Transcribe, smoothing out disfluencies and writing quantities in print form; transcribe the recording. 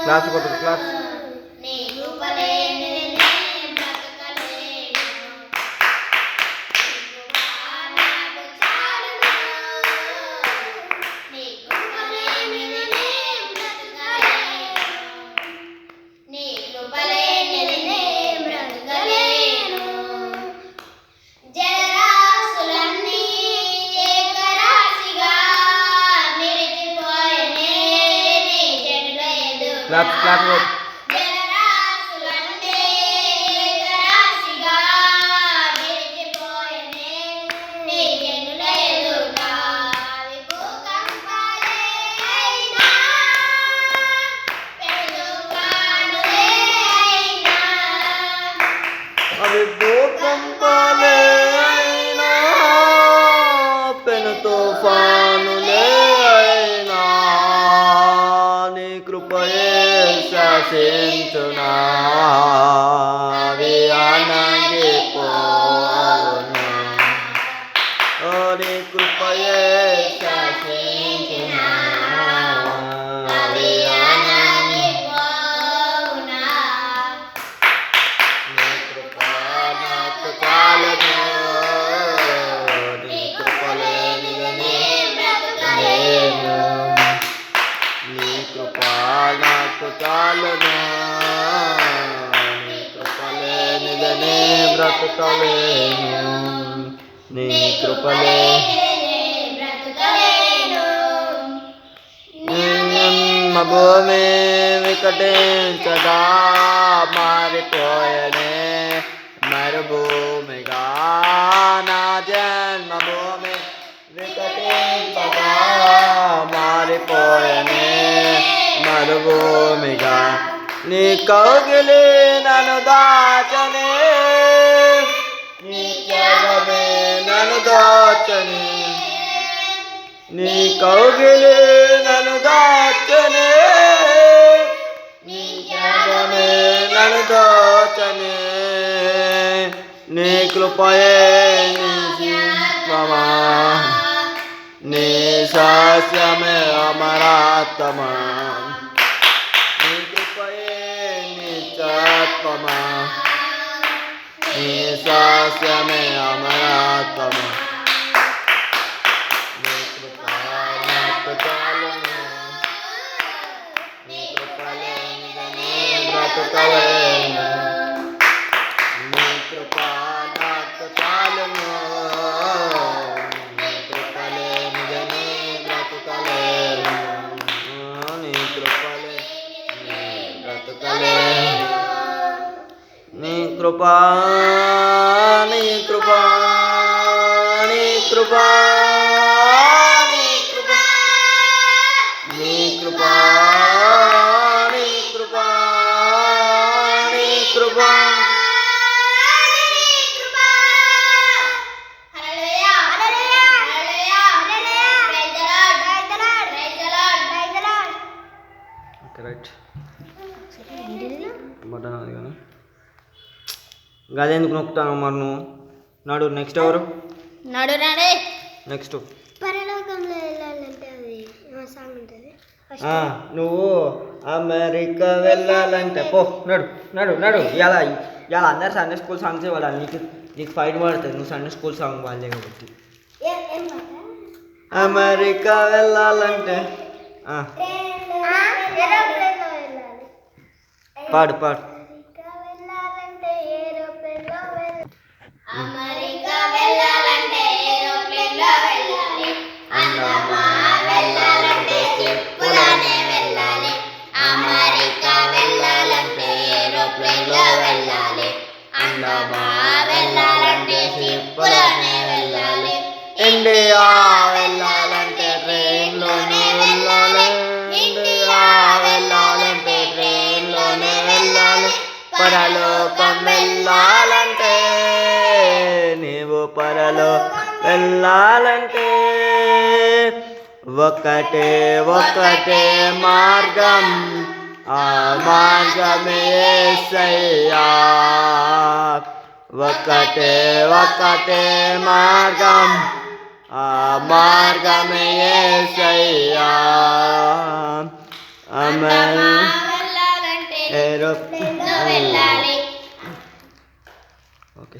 Class కొట్టు class. Class class కొట్టు. అవి భూకంపాలే అయినా పెను తుఫానులే అయినా నీ కృపయే శాసించునా అవి అణగిపోవునా. నీ కృపయే శాసించునా అవి అణగిపోవునా. నీ కృప నాకు చాలును నీ కృప లేనిదే బ్రతుకలేను. నీ కృప నాకు చాలును నీ కృప లేనిదే బ్రతుకలేను. నీ కృప నిన్న భూమి వికటించగా మారిపోయనే మరుభూమిగా నా జన్మభూమి వికటించగా మారిపోయనే మరుభూమిగా. నీ కౌగిలి నన్ను దాచనే నీ త్యాగమే నన్ను దాచనే. నీ కౌగిలి నన్ను దాచనే నీ త్యాగమే నన్ను దాచనే. నీ కృపయే నీ జీవమా నీ సాస్యమే అమరాత్మా. నీ కృపయే నీ చాత్మమా నీ సాస్యమే అమరాత్మా. నీ కృప నాకు చాలును నీ కృప లేనిదే బ్రతుకలేను. నీ కృప నాకు చాలును నీ కృప లేనిదే బ్రతుకలేను. నీ కృప లేనిదే బ్రతుకలేను. నీ కృప నీ కృప నీ కృప నీ కృప నీ కృప నీ కృప నీ కృప. రైట్ బటన్ అది కానీ గదెందుకు నొక్కుతాను మరి నువ్వు. నాడు నెక్స్ట్ ఎవరు నాడు నాడే నెక్స్ట్ పరలోకంలో వెళ్ళాలంటే అది సాంగ్ ఉంటుంది. నువ్వు అమెరికా వెళ్ళాలంటే పో నడు నడు నడు. ఇలా ఇలా అందరు సండే స్కూల్ సాంగ్స్ ఇవ్వాలి. నీకు నీకు ఫైన్ పడుతుంది నువ్వు సండే స్కూల్ సాంగ్ వాళ్ళే కాబట్టి. అమెరికా వెళ్ళాలంటే పాడు పాడు. అమెరికా వెళ్ళాలంటే ఏరోప్లేన్లో వెళ్ళాలి. అందమా వెళ్ళాలంటే షిప్పులోనే వెళ్ళాలి. అమెరికా వెళ్ళాలంటే ఏరోప్లేన్లో వెళ్ళాలి. అందమా వెళ్ళాలంటే షిప్పులోనే వెళ్ళాలి. ఇండియా వెళ్ళాలంటే ట్రైన్లోనే వెళ్ళాలి. ఇండియా వెళ్ళాలంటే ట్రైన్లోనే వెళ్ళాలి. పరలోకం వెళ్ళాలంటే నీవు పరలోకం వెళ్ళాలంటే ఒకటే ఒకటే మార్గం ఆ మార్గమే యేసయ్యా. ఒకటే ఒకటే మార్గం ఆ మార్గమే యేసయ్యా. ఆమేన్. ఏరోప్లేన్లో వెళ్ళాలి. ఓకే.